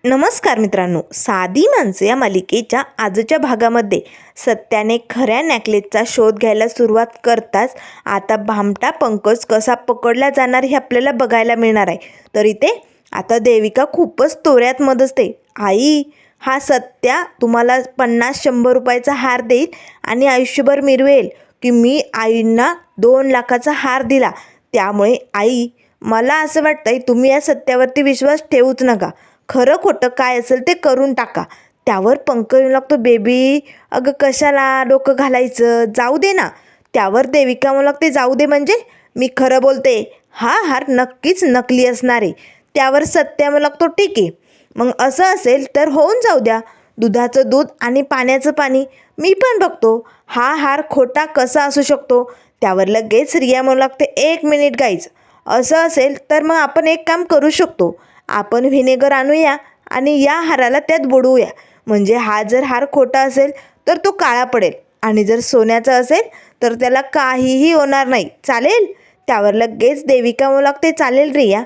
नमस्कार मित्रांनो, साधी माणसं या मालिकेच्या आजच्या भागामध्ये सत्याने खऱ्या नेकलेसचा शोध घ्यायला सुरुवात करताच आता भामटा पंकज कसा पकडला जाणार हे आपल्याला बघायला मिळणार आहे. तर इथे आता देविका खूपच तोऱ्यात मदसते. आई, हा सत्या तुम्हाला 50-100 रुपयाचा हार देईल आणि आयुष्यभर मिरवेल की मी आईंना 2 लाखाचा हार दिला. त्यामुळे आई, मला असं वाटतंय तुम्ही या सत्यावरती विश्वास ठेवूच नका. खरं खोटं काय असेल ते करून टाका. त्यावर पंकज येऊ लागतो, बेबी अगं कशाला डोकं घालायचं, जाऊ दे ना. त्यावर देविका म्हणू लागते, जाऊ दे म्हणजे मी खरं बोलते, हा हार नक्कीच नकली असणार आहे. त्यावर सत्या म्हणू लागतो, ठीक आहे, मग असं असेल तर होऊन जाऊ द्या. दुधाचं दूध आणि पाण्याचं पाणी. मी पण बघतो हा हार खोटा कसा असू शकतो. त्यावर लगेच रिया म्हणू लागते, 1 मिनिट गाईज, असं असेल तर मग आपण एक काम करू शकतो. आपण व्हिनेगर आणूया आणि या हाराला त्यात बुडवूया. म्हणजे हा जर हार खोटा असेल तर तो काळा पडेल आणि जर सोन्याचा असेल तर त्याला काहीही होणार नाही. चालेल? त्यावर लगेच देविका म्हणू लागते, चालेल रिया,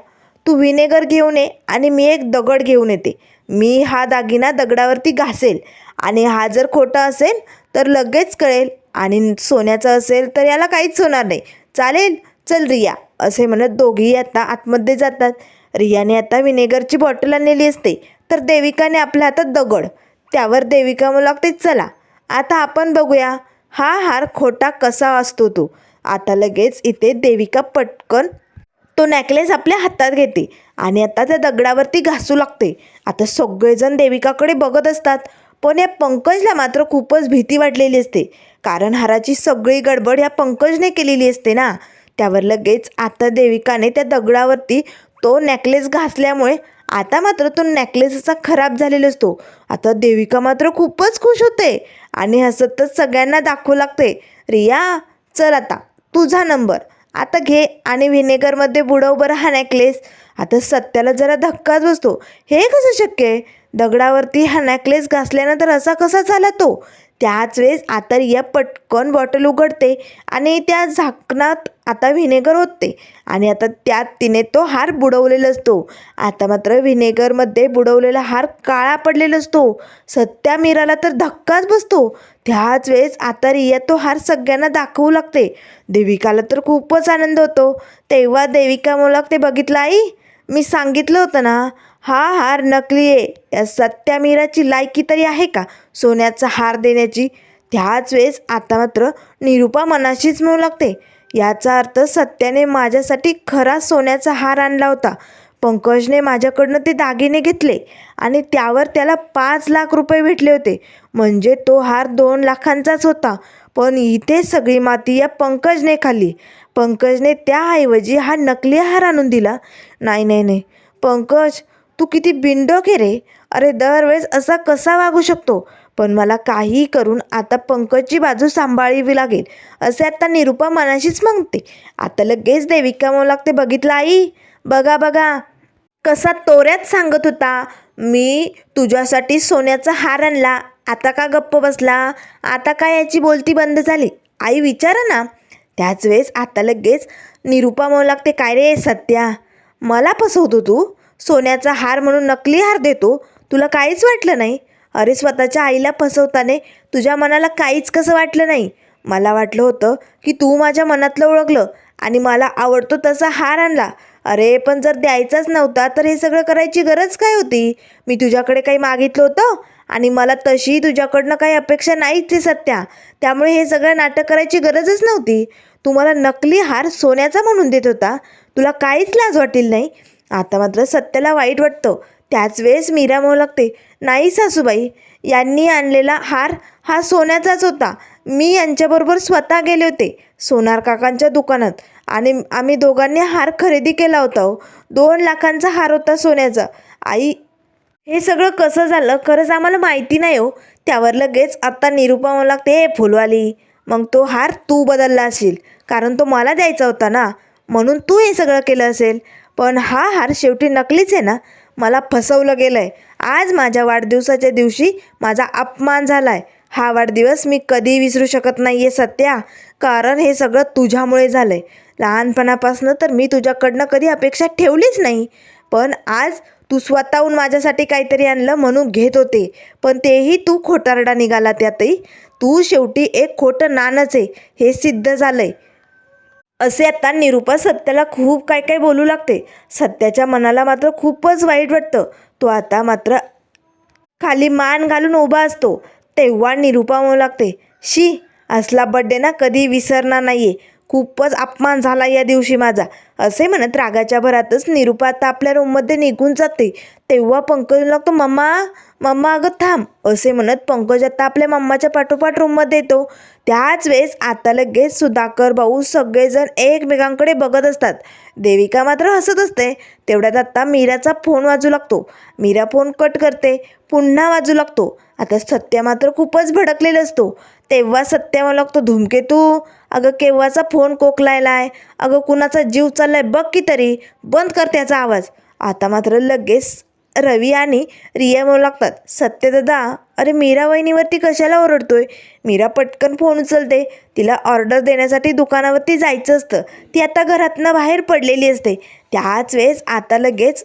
तू व्हिनेगर घेऊन ये आणि मी एक दगड घेऊन येते. मी हा दागिना दगडावरती घासेल आणि हा जर खोटा असेल तर लगेच कळेल आणि सोन्याचा असेल तर याला काहीच होणार नाही. चालेल? चल रिया, असे म्हणत दोघीही आता आतमध्ये जातात. रियाने आता व्हिनेगरची बॉटल आणलेली असते तर देविकाने आपल्या हातात दगड. त्यावर देविका म्हणू लागते, चला आता आपण बघूया हा हार खोटा कसा असतो तो. आता लगेच इथे देविका पटकन तो नेकलेस आपल्या हातात घेते आणि आता त्या दगडावरती घासू लागते. आता सगळेजण देविकाकडे बघत असतात, पण या पंकजला मात्र खूपच भीती वाटलेली असते, कारण हाराची सगळी गडबड या पंकजने केलेली असते ना. त्यावर लगेच आता देविकाने त्या दगडावरती तो नेकलेस घासल्यामुळे आता मात्र तो नेकलेस असा खराब झालेला असतो. आता देविका मात्र खूपच खुश होते आणि हसतच सगळ्यांना दाखवू लागते, रिया चल आता तुझा नंबर, आता घे आणि व्हिनेगरमध्ये बुडव बरं हा नेकलेस. आता सत्याला जरा धक्काच बसतो, हे कसं शक्य आहे, दगडावरती हा नेकलेस घासल्यानंतर असा कसा झाला तो. त्याच वेळेस आता रिया पटकन बॉटल उघडते आणि त्या झाकणात आता व्हिनेगर होते आणि आता त्यात तिने तो हार बुडवलेला असतो. आता मात्र व्हिनेगरमध्ये बुडवलेला हार काळा पडलेला असतो. सत्या मीराला तर धक्काच बसतो. त्याच वेळेस आता रिया तो हार सगळ्यांना दाखवू लागते. देविकाला तर खूपच आनंद होतो. तेव्हा देविका म्हणू लागते, बघितलं आई, मी सांगितलं होतं ना, हा हार नकली आहे. या सत्या मीराची लायकी तरी आहे का सोन्याचा हार देण्याची. त्याच वेळेस आता मात्र निरुपा मनाशीच म्हणू लागते, याचा अर्थ सत्याने माझ्यासाठी खरा सोन्याचा हार आणला होता. पंकजने माझ्याकडनं ते दागिने घेतले आणि त्यावर त्याला 5 लाख रुपये भेटले होते. म्हणजे तो हार 2 लाखांचाच होता. पण इथे सगळी माती या पंकजने खाल्ली. पंकजने त्याऐवजी हा नकली हार आणून दिला. नाही नाही नाही पंकज, तू किती बिनडोक आहे रे. अरे दरवेळेस असा कसा वागू शकतो. पण मला काही करून आता पंकजची बाजू सांभाळावी लागेल, असे आता निरुपा मनाशीच म्हणते. आता लगेच देविका म्हणू लागते, बघितलं आई, बघा बघा कसा तोऱ्यात सांगत होता, मी तुझ्यासाठी सोन्याचा हार आणला. आता का गप्प बसला, आता काय याची बोलती बंद झाली, आई विचारा ना. त्याच वेळेस आता लगेच निरुपा म्हणू लागते, काय रे सत्या, मला फसवतो तू, सोन्याचा हार म्हणून नकली हार देतो, तुला काहीच वाटलं नाही. अरे स्वतःच्या आईला फसवताने तुझ्या मनाला काहीच कसं वाटलं नाही. मला वाटलं होतं की तू माझ्या मनातलं ओळखलं आणि मला आवडतो तसा हार आणला. अरे पण जर द्यायचाच नव्हता तर हे सगळं करायची गरज काय होती. मी तुझ्याकडे काही मागितलं होतं आणि मला तशी तुझ्याकडनं काही अपेक्षा नाहीच आहे सत्या. त्यामुळे हे सगळं नाटक करायची गरजच नव्हती. तू मला नकली हार सोन्याचा म्हणून देत होता, तुला काहीच लाज वाटेल नाही. आता मात्र सत्याला वाईट वाटतं. त्याच वेळेस मीरा म्हणू लागते, नाही सासूबाई, यांनी आणलेला हार हा सोन्याचाच होता. मी यांच्याबरोबर स्वतः गेले होते सोनार काकांच्या दुकानात आणि आम्ही दोघांनी हार खरेदी केला होता. 2 लाखांचा हार होता सोन्याचा. आई, हे सगळं कसं झालं खरंच आम्हाला माहिती नाही हो. त्यावर लगेच आता निरुपा म्हणू लागते, हे फुलवाली, मग तो हार तू बदलला असेल, कारण तो मला द्यायचा होता ना, म्हणून तू हे सगळं केलं असेल. पण हा हार शेवटी नकलीच आहे ना. मला फसवलं गेलं आहे. आज माझ्या वाढदिवसाच्या दिवशी माझा अपमान झाला आहे. हा वाढदिवस मी कधी विसरू शकत नाही आहे सत्या, कारण हे सगळं तुझ्यामुळे झालं आहे. लहानपणापासून तर मी तुझ्याकडनं कधी अपेक्षा ठेवलीच नाही, पण आज तू स्वतःहून माझ्यासाठी काहीतरी आणलं म्हणून घेत होते, पण तेही तू खोटारडा निघाला त्यातही. तू शेवटी एक खोटं नाणंच आहे, हे सिद्ध झालंय. असे आता निरूपा सत्याला खूप काय काय बोलू लागते. सत्याच्या मनाला मात्र खूपच वाईट वाटतं. तो आता मात्र खाली मान घालून उभा असतो. तेव्हा निरूपा म्हणू लागते, शी, असला बड्डे ना कधी विसरणार नाहीये. खूपच अपमान झाला या दिवशी माझा. असे म्हणत रागाच्या भरातच निरूपा आता आपल्या रूममध्ये निघून जाते. तेव्हा पंकज लागतो, मम्मा मम्मा अगं थांब. असे म्हणत पंकज आता आपल्या मम्माच्या पाठोपाठ रूममध्ये येतो. त्याच वेळेस आता लगेच सुधाकर भाऊ सगळेजण एकमेकांकडे बघत असतात. देविका मात्र हसत असते. तेवढ्यात आता मीराचा फोन वाजू लागतो. मीरा फोन कट करते, पुन्हा वाजू लागतो. आता सत्या मात्र खूपच भडकलेला असतो. तेव्हा सत्या मला लागतो, धूमकेतू, अगं केव्हाचा फोन कोकलायलाय, अगं कुणाचा जीव चाललाय बघ की तरी, बंद कर त्याचा आवाज. आता मात्र लगेच रवी आणि रिया म्हणू लागतात, सत्य दादा, अरे मीरा वहिनीवरती कशाला ओरडतोय. मीरा पटकन फोन उचलते. तिला ऑर्डर देण्यासाठी दुकानावरती जायचं असतं. ती आता घरातनं बाहेर पडलेली असते. त्याच वेळेस आता लगेच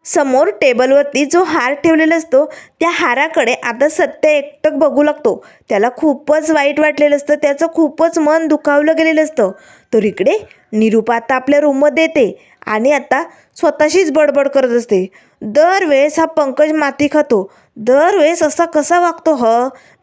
समोर टेबलवरती जो हार ठेवलेला असतो त्या हाराकडे आता सत्य एकटक बघू लागतो. त्याला खूपच वाईट वाटलेलं असतं. त्याचं खूपच मन दुखावलं गेलेलं असतं. तर इकडे निरूपा आता आपल्या रूममध्ये येते आणि आता स्वतःशीच बडबड करत असते. दरवेळेस हा पंकज माती खातो. दरवेळेस असा कसा वागतो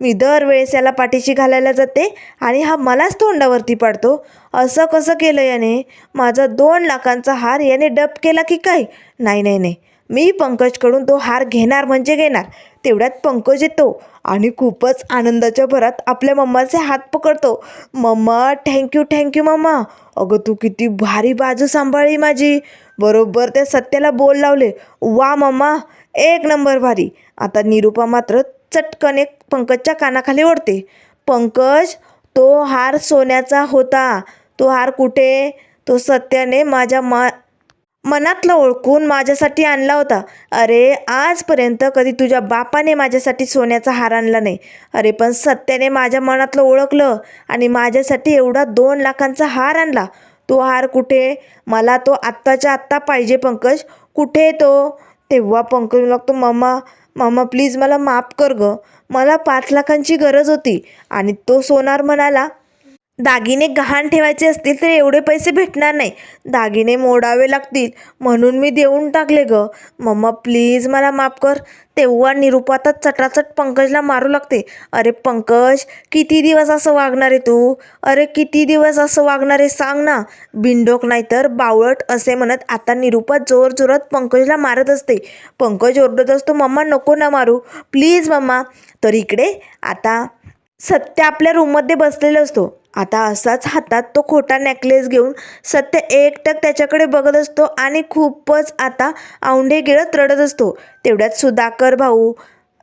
मी दरवेळेस याला पाठीशी घालायला जाते आणि हा मलाच तोंडावरती पाडतो. असं कसं केलं याने. माझा 2 लाखांचा हार याने डब केला की काय. नाही नाही नाही, मी पंकजकडून तो हार घेणार म्हणजे घेणार. तेवढ्यात पंकज येतो आणि खूपच आनंदाच्या भरात आपल्या मम्माचे हात पकडतो. मम्मा थँक्यू थँक्यू मम्मा. अगं तू किती भारी बाजू सांभाळली माझी. बरोबर त्या सत्याला बोल लावले. वा मम्मा, एक नंबर भारी. आता निरूपा मात्र चटकन एक पंकजच्या कानाखाली ओढते. पंकज, तो हार सोन्याचा होता. तो हार कुठे. तो सत्याने माझ्या मनातलं ओळखून माझ्यासाठी आणला होता. अरे आजपर्यंत कधी तुझ्या बापाने माझ्यासाठी सोन्याचा हार आणला नाही. अरे पण सत्याने माझ्या मनातलं ओळखलं आणि माझ्यासाठी एवढा 2 लाखांचा हार आणला. तो हार कुठे. मला तो आत्ताच्या आत्ता पाहिजे पंकज. कुठे तो. तेव्हा पंकज लागतो, मम्मा मम्मा प्लीज मला माफ कर गं. मला 5 लाखांची गरज होती. आणि तो सोनार म्हणाला, दागिने गहाण ठेवायचे असतील तर एवढे पैसे भेटणार नाही, दागिने मोडावे लागतील, म्हणून मी देऊन टाकले गं. मम्मा प्लीज मला माफ कर. तेव्हा निरूपा आता चटाचट पंकजला मारू लागते. अरे पंकज, किती दिवस असं वागणार आहे तू. अरे किती दिवस असं वागणार आहे सांग ना. बिंडोक नाही तर बावळट. असे म्हणत आता निरूपा जोरजोरात पंकजला मारत असते. पंकज ओरडत असतो, मम्मा नको ना मारू प्लीज मम्मा. तर इकडे आता सत्य आपल्या रूममध्ये बसलेला असतो. आता असाच हातात तो खोटा नेकलेस घेऊन सत्य एकटक त्याच्याकडे बघत असतो आणि खूपच आता औंढे गिळत रडत असतो. तेवढ्यात सुधाकर भाऊ,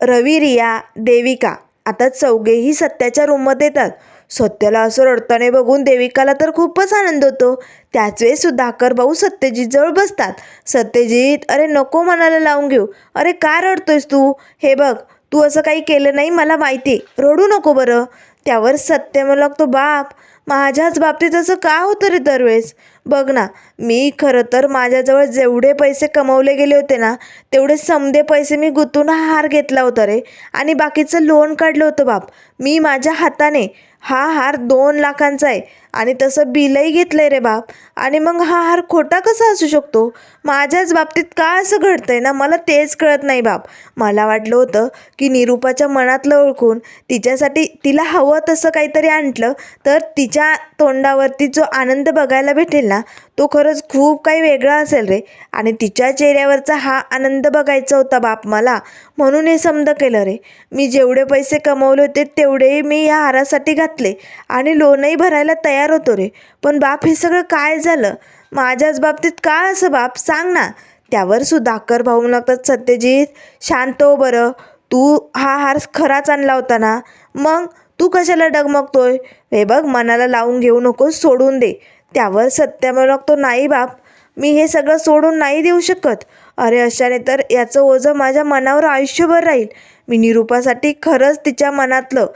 रवी, रिया, देविका आता चौघेही सत्याच्या रूममध्ये येतात. सत्याला असं रडताना बघून देविकाला तर खूपच आनंद होतो. त्याच वेळेस सुधाकर भाऊ सत्यजित जवळ बसतात. सत्यजित, अरे नको मनाला लावून घेऊ. अरे का रडतोयस तू. हे बघ, तू असं काही केलं नाही, मला माहिती आहे, रडू नको बरं. त्यावर सत्य मला लागतो, बाप, माझ्याच बाबतीत असं का होतं रे दरवेळेस. बघ ना, मी खरं तर माझ्याजवळ जेवढे पैसे कमवले गेले होते ना, तेवढे समधे पैसे मी गुंतवून हा हार घेतला होता रे. आणि बाकीचं लोन काढलं होतं बाप मी माझ्या हाताने. हा हार 2 लाखांचा आहे आणि तसं बिलही घेतलं आहे रे बाप. आणि मग हा हार खोटा कसा असू शकतो. माझ्याच बाबतीत का असं घडतंय ना, मला तेच कळत नाही बाप. मला वाटलं होतं की निरूपाच्या मनातलं ओळखून तिच्यासाठी तिला हवं तसं काहीतरी आणलं तर तिच्या तोंडावरती जो आनंद बघायला भेटेल ना, तो खरंच खूप काही वेगळा असेल रे. आणि तिच्या चेहऱ्यावरचा हा आनंद बघायचा होता बाप मला, म्हणून हे समज केलं रे. मी जेवढे पैसे कमवले होते तेवढेही मी या हारासाठी घातले आणि लोनही भरायला तयार होतो रे. पण बाप हे सगळं काय झालं. माझ्याच बाबतीत का असं बाप, सांग ना. त्यावर सुधाकर भाऊ लागतात, सत्यजित शांत हो बरं. तू हा हार खराच आणला होता ना, मग तू कशाला डगमगतोय. हे बघ, मनाला लावून घेऊ नकोस, सोडून दे. त्यावर सत्य म्हणू लागतो, नाही बाप, मी हे सगळं सोडून नाही देऊ शकत. अरे अशाने तर याचं ओझं माझ्या मनावर आयुष्यभर राहील. मी निरूपासाठी खरंच तिच्या मनातलं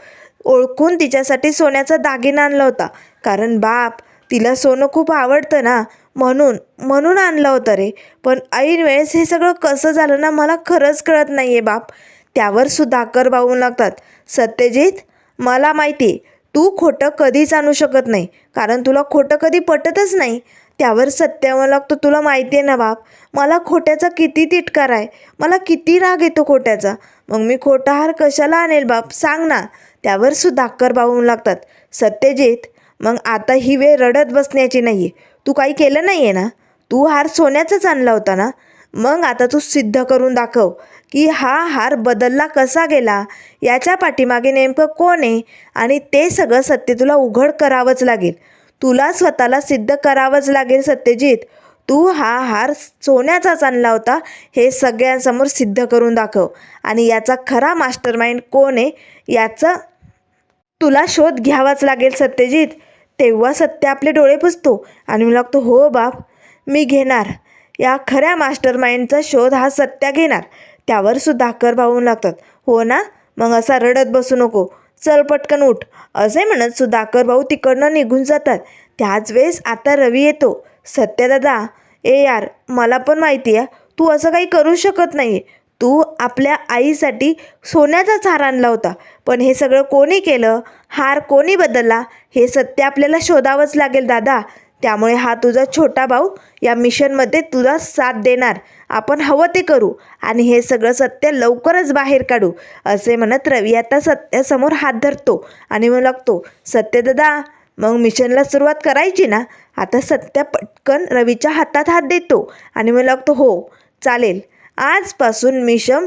ओळखून तिच्यासाठी सोन्याचा दागिना आणला होता. कारण बाप, तिला सोनं खूप आवडतं ना, म्हणून म्हणून आणलं होतं रे. पण ऐन वेळेस हे सगळं कसं झालं ना मला खरंच कळत नाही आहे बाप. त्यावर सुधाकर भाऊ लागतात, सत्यजित मला माहिती आहे तू खोटं कधीच आणू शकत नाही, कारण तुला खोटं कधी पटतच नाही. त्यावर सत्य मला लागतो, तुला माहिती आहे ना बाप, मला खोट्याचा किती तिटकार आहे, मला किती राग येतो खोट्याचा. मग मी खोटा हार कशाला आणेल बाप, सांग ना. त्यावर सुधाकर भाऊ लागतात, सत्यजित मग आता ही वेळ रडत बसण्याची नाही आहे. तू काही केलं नाही आहे ना, तू हार सोन्याचाच आणला होता ना. मग आता तू सिद्ध करून दाखव की हा हार बदलला कसा गेला, याच्या पाठीमागे नेमकं कोण आहे, आणि ते सगळं सत्य तुला उघड करावंच लागेल. तुला स्वतःला सिद्ध करावंच लागेल सत्यजित. तू हा हार सोन्याचाच आणला होता हे सगळ्यांसमोर सिद्ध करून दाखव, आणि याचा खरा मास्टरमाइंड कोण आहे याचा तुला शोध घ्यावाच लागेल सत्यजित. तेव्हा सत्य आपले डोळे पुसतो आणि मी लागतो, हो बाप मी घेणार या खऱ्या मास्टरमाइंडचा शोध, हा सत्य घेणार. त्यावर सुधाकर भाऊ लागतात, हो ना, मग असा रडत बसू नको, चल पटकन उठ. असे म्हणत सुधाकर भाऊ तिकडनं निघून जातात. त्याच वेळेस आता रवी येतो, सत्यदादा ए यार मला पण माहिती आहे तू असं काही करू शकत नाही. तू आपल्या आईसाठी सोन्याचाच हार आणला होता, पण हे सगळं कोणी केलं, हार कोणी बदलला, हे सत्य आपल्याला शोधावंच लागेल दादा. त्यामुळे हा तुझा छोटा भाऊ या मिशनमध्ये तुझा साथ देणार. आपण हवं ते करू आणि हे सगळं सत्य लवकरच बाहेर काढू. असे म्हणत रवी आता सत्यासमोर हात धरतो आणि मग लागतो, सत्यदादा मग मिशनला सुरुवात करायची ना. आता सत्य पटकन रवीच्या हातात हात देतो आणि मग लागतो, हो चालेल, आजपासून मिशन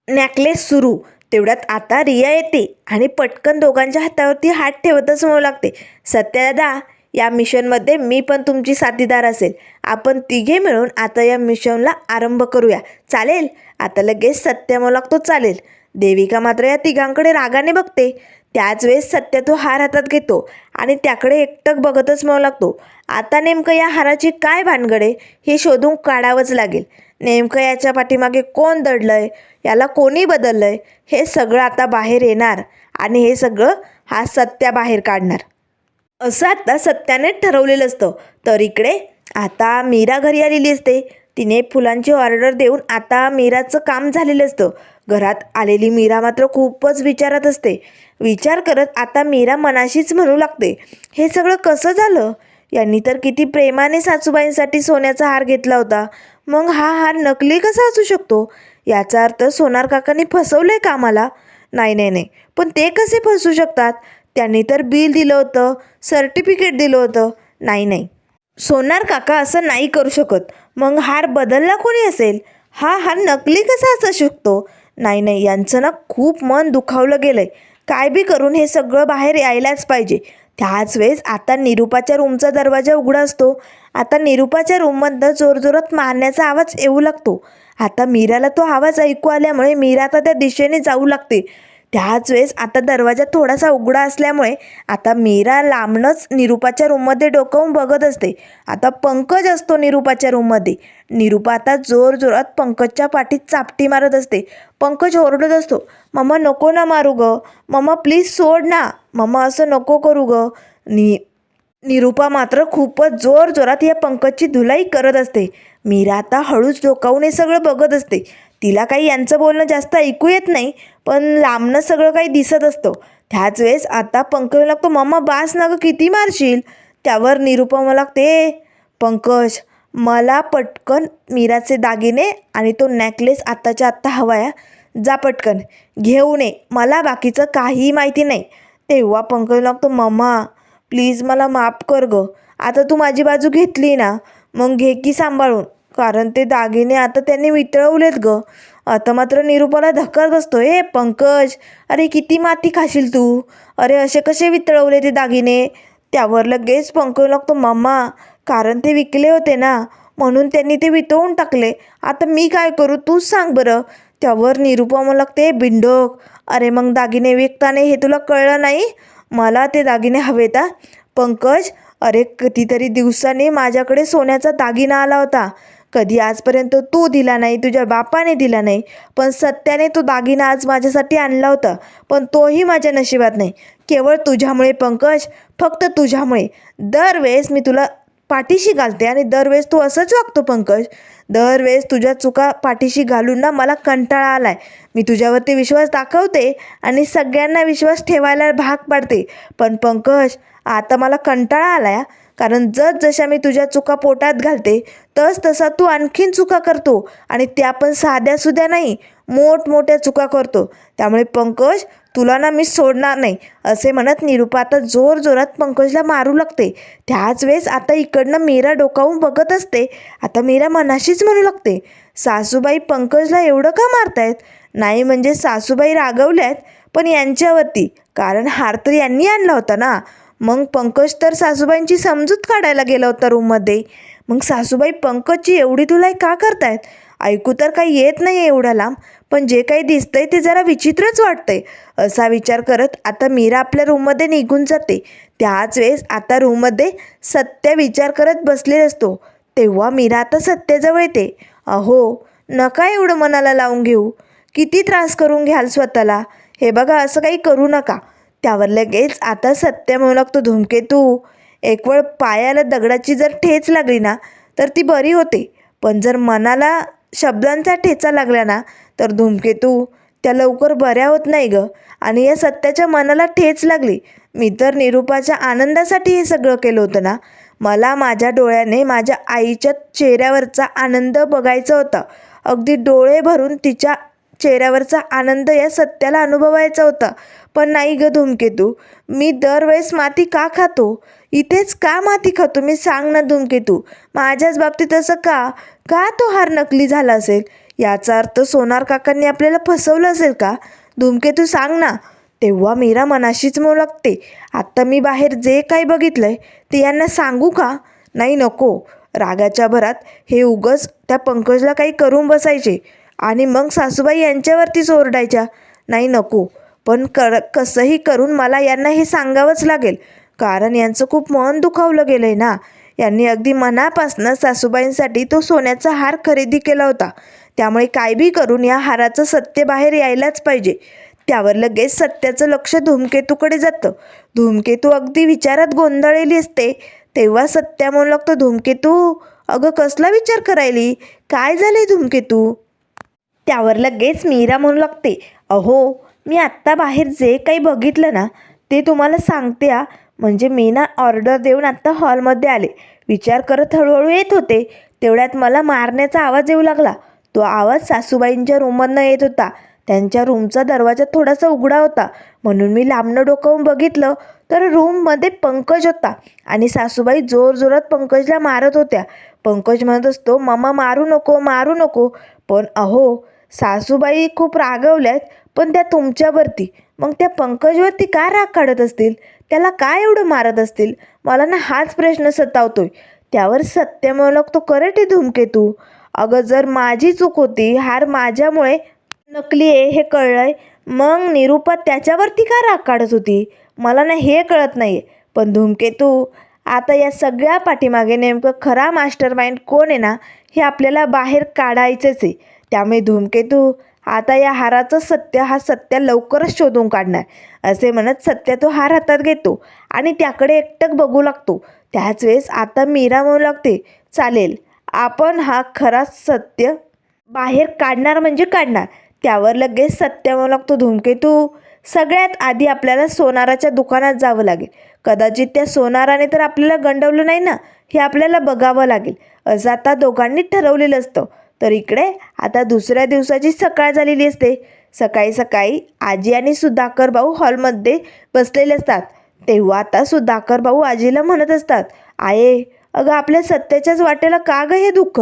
नेकलेस सुरू. तेवढ्यात आता रिया येते आणि पटकन दोघांच्या हातावरती हात ठेवतच म्हणू लागते, सत्यदादा या मिशनमध्ये मी पण तुमची साथीदार असेल. आपण तिघे मिळून आता या मिशनला आरंभ करूया, चालेल. आता लगेच सत्य म्हणू लागतो, चालेल. देविका मात्र या तिघांकडे रागाने बघते. त्याच वेळेस सत्य तो हार हातात घेतो आणि त्याकडे एकटक बघतच म्हणू लागतो, आता नेमकं या हाराची काय भानगड आहे हे शोधून काढावंच लागेल. नेमकं याच्या पाठीमागे कोण दडलंय, याला कोणी बदललंय, हे सगळं आता बाहेर येणार आणि हे सगळं हा सत्य बाहेर काढणार. असं आता सत्याने ठरवलेलं असतं. तर इकडे आता मीरा घरी आलेली असते. तिने फुलांची ऑर्डर देऊन आता मीराचं काम झालेलं असतं. घरात आलेली मीरा मात्र खूपच विचारात असते. विचार करत आता मीरा मनाशीच म्हणू लागते, हे सगळं कसं झालं, यांनी तर किती प्रेमाने सासूबाईंसाठी सोन्याचा हार घेतला होता, मग हा हार नकली कसा असू शकतो. याचा अर्थ सोनार काकांनी फसवलं आहे का मला. नाही नाही नाही, पण ते कसे फसू शकतात, त्यांनी तर बिल दिलं होतं, सर्टिफिकेट दिलं होतं. नाही नाही, सोनार काका असं नाही करू शकत. मग हार बदलला कोणी असेल, हा हार नकली कसा असू शकतो. नाही नाही, यांचं ना खूप मन दुखावलं गेलं आहे. काय बी करून हे सगळं बाहेर यायलाच पाहिजे. त्याच वेळेस आता निरूपाच्या रूमचा दरवाजा उघडा असतो. आता निरूपाच्या रूममधनं जोरजोरात मारण्याचा आवाज येऊ लागतो. आता मीराला तो आवाज ऐकू आल्यामुळे मीरा आता त्या दिशेने जाऊ लागते. त्याच वेळेस आता दरवाजा थोडासा उघडा असल्यामुळे आता मीरा लांबनच निरूपाच्या रूममध्ये डोकावून बघत असते. आता पंकज असतो निरूपाच्या रूममध्ये. निरूपा आता जोरजोरात पंकजच्या पाठीत चापटी मारत असते. पंकज ओरडत असतो, मम्मा नको ना मारू ग, मम्मा प्लीज सोड ना, मम्मा असं नको करू ग. निरूपा मात्र खूपच जोरजोरात या पंकजची धुलाई करत असते. मीरा आता हळूच डोकावून हे सगळं बघत असते. तिला काही यांचं बोलणं जास्त ऐकू येत नाही, पण लांबनं सगळं काही दिसत असतं. त्याच वेळेस आता पंकज लागतो, मम्मा बास ना गं, किती मारशील. त्यावर निरूपा मला लागते, पंकज मला पटकन मीराचे दागिने आणि तो नेकलेस आत्ताच्या आत्ता हवाया, जा पटकन घेऊन ये, मला बाकीचं काहीही माहिती नाही. तेव्हा पंकज लागतो, मम्मा प्लीज मला माफ कर गं, आता तू माझी बाजू घेतली ना, मग घे की सांभाळून, कारण ते दागिने आता त्यांनी वितळवलेत गं. आता मात्र निरूपाला धक्का बसतो, ए पंकज अरे किती माती खाशील तू, अरे असे कसे वितळवले ते दागिने. त्यावर लगेच पंकज लागतो, मम्मा कारण ते विकले होते ना, म्हणून त्यांनी ते वितळून टाकले, आता मी काय करू तूच सांग बरं. त्यावर निरूपा मला लागते, बिंडोक अरे मग दागिने विकताना हे तुला कळलं नाही, मला ते दागिने हवेत. पंकज अरे कितीतरी दिवसांनी माझ्याकडे सोन्याचा दागिना आला होता, कधी आजपर्यंत तू दिला नाही, तुझ्या बापाने दिला नाही, पण सत्याने तो दागिना आज माझ्यासाठी आणला होता, पण तोही माझ्या नशिबात नाही, केवळ तुझ्यामुळे पंकज, फक्त तुझ्यामुळे. दरवेळेस मी तुला पाठीशी घालते आणि दरवेळेस तू असंच वागतो पंकज. दरवेळेस तुझ्या चुका पाठीशी घालून ना मला कंटाळा आलाय. मी तुझ्यावरती विश्वास दाखवते आणि सगळ्यांना विश्वास ठेवायला भाग पाडते, पण पंकज आता मला कंटाळा आलाय. कारण जशा मी तुझ्या चुका पोटात घालते तसा तू आणखीन चुका करतो आणि त्या पण साध्यासुद्या नाही, मोठमोठ्या चुका करतो. त्यामुळे पंकज तुला ना मी सोडणार नाही, असे म्हणत निरूपा आता जोरजोरात पंकजला मारू लागते. त्याच वेळेस आता इकडनं मीरा डोकावून बघत असते. आता मीरा मनाशीच म्हणू लागते, सासूबाई पंकजला एवढं का मारतायत? नाही म्हणजे सासूबाई रागवल्यात, पण यांच्यावरती, कारण हार तर यांनी आणला होता ना. मग पंकज तर सासूबाईंची समजूत काढायला गेला होता रूममध्ये. मग सासूबाई पंकजची एवढी तुला का करतायत? ऐकू तर काही येत नाही एवढ्या लांब, पण जे काही दिसतंय ते जरा विचित्रच वाटतंय. असा विचार करत आता मीरा आपल्या रूममध्ये निघून जाते. त्याच वेळेस आता रूममध्ये सत्या विचार करत बसलेला असतो. तेव्हा मीरा आता सत्याजवळ येते. अहो नका एवढं मनाला लावून घेऊ, किती त्रास करून घ्याल स्वतःला. हे बघा असं काही करू नका. त्यावर लगेच आता सत्य म्हणू लागतो, धूमकेतू एक वेळ पायाला दगडाची जर ठेच लागली ना तर ती बरी होते, पण जर मनाला शब्दांचा ठेचा लागला ना तर धूमकेतू त्या लवकर बऱ्या होत नाही ग. आणि या सत्याच्या मनाला ठेच लागली. मी तर निरूपाच्या आनंदासाठी हे सगळं केलं होतं ना. मला माझ्या डोळ्याने माझ्या आईच्या चेहऱ्यावरचा आनंद बघायचा होता. अगदी डोळे भरून तिच्या चेहऱ्यावरचा आनंद या सत्याला अनुभवायचा होता. पण नाही ग धूमकेतू, मी दरवेळेस माती का खातो? इथेच का माती खातो मी सांग ना धूमकेतू. माझ्याच बाबतीत असं का तो हार नकली झाला असेल? याचा अर्थ सोनार काकांनी आपल्याला फसवलं असेल का? धूमकेतू सांग ना. तेव्हा मीरा मनाशीच म्हणू लागते, आत्ता मी बाहेर जे काही बघितलंय ते यांना सांगू का? नाही नको. रागाच्या भरात हे उगच त्या पंकजला काही करून बसायचे आणि मग सासूबाई यांच्यावरतीच ओरडायच्या. नाही नको. पण कसंही करून मला यांना हे सांगावंच लागेल, कारण यांचं खूप मन दुखावलं गेलं आहे ना. यांनी अगदी मनापासनं सासूबाईंसाठी तो सोन्याचा हार खरेदी केला होता. त्यामुळे काय बी करून या हाराचं सत्य बाहेर यायलाच पाहिजे. त्यावर लगेच सत्याचं लक्ष धूमकेतूकडे जातं. धूमकेतू अगदी विचारात गोंधळलेली असते. तेव्हा सत्या म्हणू लागतो, धूमकेतू अगं कसला विचार करायली? काय झालंय धूमकेतू? त्यावर लगेच मीरा म्हणू लागते, अहो मी आत्ता बाहेर जे काही बघितलं ना ते तुम्हाला सांगते हा. म्हणजे मी ना ऑर्डर देऊन आत्ता हॉलमध्ये आले. विचार करत हळूहळू येत होते, तेवढ्यात मला मारण्याचा आवाज येऊ लागला. तो आवाज सासूबाईंच्या रूममधनं येत होता. त्यांच्या रूमचा दरवाजा थोडासा उघडा होता, म्हणून मी लांबनं डोकावून बघितलं तर रूममध्ये पंकज होता आणि सासूबाई जोरजोरात पंकजला मारत होत्या. पंकज म्हणत असतो, मम्मा मारू नको मारू नको. पण अहो सासूबाई खूप रागवल्यात, पण त्या तुमच्यावरती. मग त्या पंकजवरती का राग काढत असतील? त्याला काय एवढं मारत असतील? मला ना हाच प्रश्न सतावतोय. त्यावर सत्य म्हणू लागतो, करेक्ट आहे धूमकेतू. अगं जर माझी चूक होती, हार माझ्यामुळे नकली आहे हे कळलंय, मग निरूपा त्याच्यावरती का राग काढत होती? मला ना हे कळत नाही. पण धूमकेतू आता या सगळ्या पाठीमागे नेमकं खरा मास्टर माइंड कोण आहे ना हे आपल्याला बाहेर काढायचंच आहे. त्यामुळे धूमकेतू आता या हाराचं सत्य लवकरच शोधून काढणार. असे म्हणत सत्य तो हार हातात घेतो आणि त्याकडे एकटक बघू लागतो. त्याच वेळेस आता मीरा म्हणू लागते, चालेल आपण हा खरा सत्य बाहेर काढणार म्हणजे काढणार. त्यावर लगेच सत्य म्हणू लागतो, धूमकेतू सगळ्यात आधी आपल्याला सोनाराच्या दुकानात जावं लागेल. कदाचित त्या सोनाराने तर आपल्याला गंडवलं नाही ना, हे आपल्याला बघावं लागेल. असं आता दोघांनी ठरवलेलं असतं. तर इकडे आता दुसऱ्या दिवसाची सकाळ झालेली असते. सकाळी सकाळी आजी आणि सुधाकर भाऊ हॉलमध्ये बसलेले असतात. तेव्हा आता सुधाकर भाऊ आजीला म्हणत असतात, आये अगं आपल्या सत्याच्याच वाटेला का गं हे दुःख?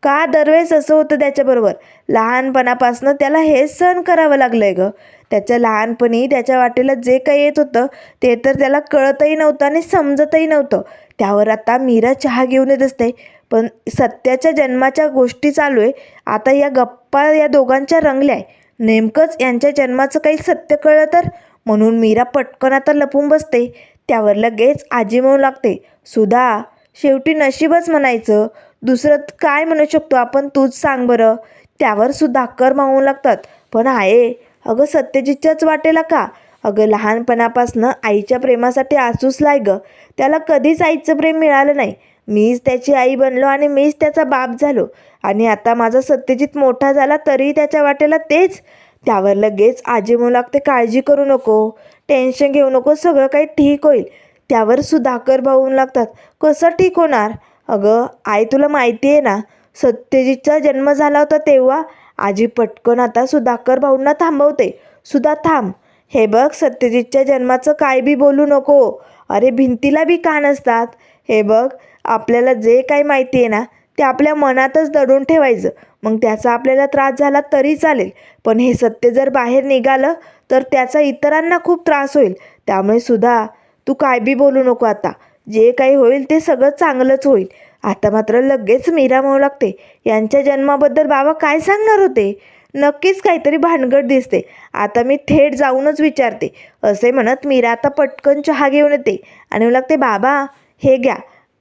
का दरवेळेस असं होतं त्याच्याबरोबर? लहानपणापासून त्याला हेच सहन करावं लागलं आहे गं. त्याच्या लहानपणी त्याच्या वाटेला जे काही येत होतं ते तर त्याला कळतही नव्हतं आणि समजतही नव्हतं. त्यावर आता मीरा चहा घेऊन येत असते. पण सत्याच्या जन्माच्या गोष्टी चालू आहे. आता या गप्पा या दोघांच्या रंगल्या आहे. नेमकंच यांच्या जन्माचं काही सत्य कळलं तर, म्हणून मीरा पटकन आता लपून बसते. त्यावर लगेच आजी म्हणू लागते, सुधा शेवटी नशीबच म्हणायचं, दुसरं काय म्हणू शकतो आपण, तूच सांग बरं. त्यावर सुधाकर म्हणू लागतात, पण आहे अगं सत्यजितच्याच वाटेला का? अगं लहानपणापासनं आईच्या प्रेमासाठी आसूस लाय गं. त्याला कधीच आईचं प्रेम मिळालं नाही. मीच त्याची आई बनलो आणि मीच त्याचा बाप झालो आणि आता माझा सत्यजित मोठा झाला तरी त्याच्या वाटेला तेच. त्यावर लगेच आजी म्हणू लागते, काळजी करू नको, टेन्शन घेऊ नको, सगळं काही ठीक होईल. त्यावर सुधाकर भाऊ म्हणू लागतात, कसं ठीक होणार? अगं आई, तुला माहिती आहे ना सत्यजितचा जन्म झाला होता तेव्हा. आजी पटकन आता सुधाकर भाऊंना थांबवते. सुधा थांब, हे बघ सत्यजितच्या जन्माचं काय बी बोलू नको. अरे भिंतीला बी कान असतात. हे बघ, आपल्याला जे काही माहिती आहे ना ते आपल्या मनातच दडून ठेवायचं. मग त्याचा आपल्याला त्रास झाला तरी चालेल, पण हे सत्य जर बाहेर निघालं तर त्याचा इतरांना खूप त्रास होईल. त्यामुळे सुद्धा तू काय बी बोलू नको आता. जे काही होईल ते सगळं चांगलंच होईल. आता मात्र लगेच मीरा म्हणू लागते, यांच्या जन्माबद्दल बाबा काय सांगणार होते? नक्कीच काहीतरी भानगड दिसते. आता मी थेट जाऊनच विचारते. असे म्हणत मीरा आता पटकन चहा घेऊन येते आणि म्हणू लागते, बाबा हे घ्या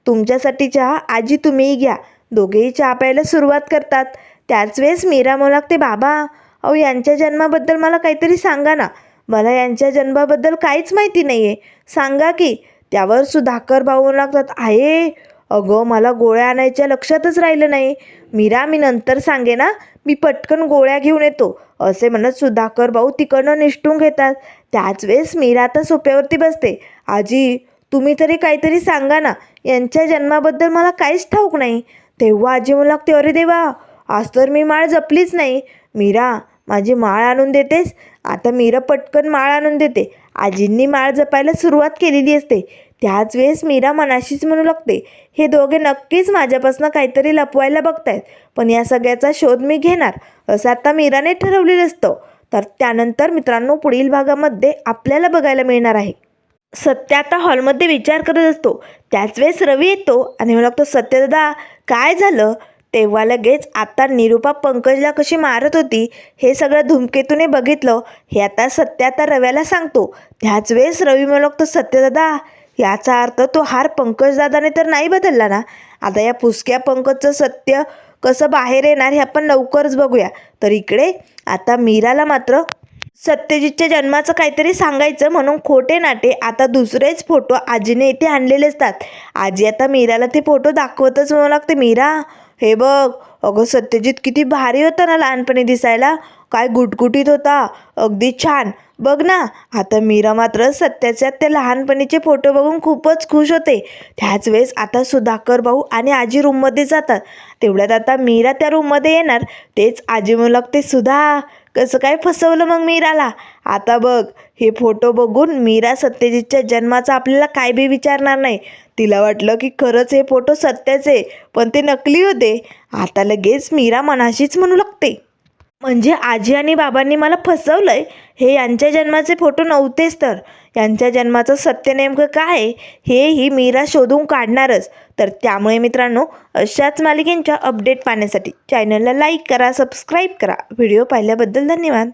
तुमच्यासाठी चहा, आजी तुम्हीही घ्या. दोघेही चहा प्यायला सुरुवात करतात. त्याच वेळेस मीरा म्हणू लागते, बाबा अहो यांच्या जन्माबद्दल मला काहीतरी सांगा ना. मला यांच्या जन्माबद्दल काहीच माहिती नाही आहे, सांगा की. त्यावर सुधाकर भाऊ म्हणू लागतात, आहे अगं मला गोळ्या आणायच्या लक्षातच राहिलं नाही. मीरा मी नंतर सांगे ना, मी पटकन गोळ्या घेऊन येतो. असे म्हणत सुधाकर भाऊ तिकडनं निष्ठून घेतात. त्याच वेळेस मीरा आता सोप्यावरती बसते. आजी तुम्ही तरी काहीतरी सांगा ना, यांच्या जन्माबद्दल मला काहीच ठाऊक नाही. तेव्हा आजी म्हणू लागते, अरे देवा, आज तर मी माळ जपलीच नाही. मीरा माझी माळ आणून देतेस? आता मीरा पटकन माळ आणून देते. आजींनी माळ जपायला सुरुवात केलेली असते. त्याच वेळेस मीरा मनाशीच म्हणू लागते, हे दोघे नक्कीच माझ्यापासून काहीतरी लपवायला बघतायत, पण या सगळ्याचा शोध मी घेणार असं आता मीराने ठरवलेलं असतं. तर त्यानंतर मित्रांनो पुढील भागामध्ये आपल्याला बघायला मिळणार आहे. सत्य आता हॉलमध्ये विचार करत असतो. त्याच वेळेस रवी येतो आणि म्हणू लागतो, सत्यदादा काय झालं? तेव्हा लगेच आता निरूपा पंकजला कशी मारत होती हे सगळं धूमकेतूने बघितलं. हे आता सत्य आता रव्याला सांगतो. त्याच वेळेस रवी म्हणू लागतो, सत्यदादा याचा अर्थ तो हार पंकजदादाने तर नाही बदलला ना? आता या पुसक्या पंकजचं सत्य कसं बाहेर येणार हे आपण लवकरच बघूया. तर इकडे आता मीराला मात्र सत्यजितच्या जन्माचं काहीतरी सांगायचं म्हणून खोटे नाटे आता दुसरेच फोटो आजीने इथे आणलेले असतात. आजी आता मीराला ते फोटो दाखवतच म्हणू लागते, मीरा हे बघ, अगं सत्यजित किती भारी होता ना लहानपणी दिसायला, काय गुटगुटीत होता, अगदी छान बघ ना. आता मीरा मात्र सत्याच्या ते लहानपणीचे फोटो बघून खूपच खुश होते. त्याच वेळेस आता सुधाकर भाऊ आणि आजी रूममध्ये जातात. तेवढ्यात आता मीरा त्या रूममध्ये येणार. तेच आजी म्हणू लागते, सुधा कसं काय फसवलं मग मीराला? आता बघ हे फोटो बघून मीरा सत्यजितच्या जन्माचा आपल्याला काय बी विचारणार नाही. तिला वाटलं की खरंच हे फोटो सत्याचे, पण ते नकली होते. आता लगेच मीरा मनाशीच म्हणू लागते, म्हणजे आजी आणि बाबांनी मला फसवलंय. हे यांच्या जन्माचे फोटो नव्हतेच, तर यांच्या जन्माचं सत्य नेमकं काय हे ही मीरा शोधून काढणारच. तर त्यामुळे मित्रांनो अशाच मालिकेंच्या अपडेट पाहण्यासाठी चॅनलला लाईक करा, सबस्क्राईब करा. व्हिडिओ पाहिल्याबद्दल धन्यवाद.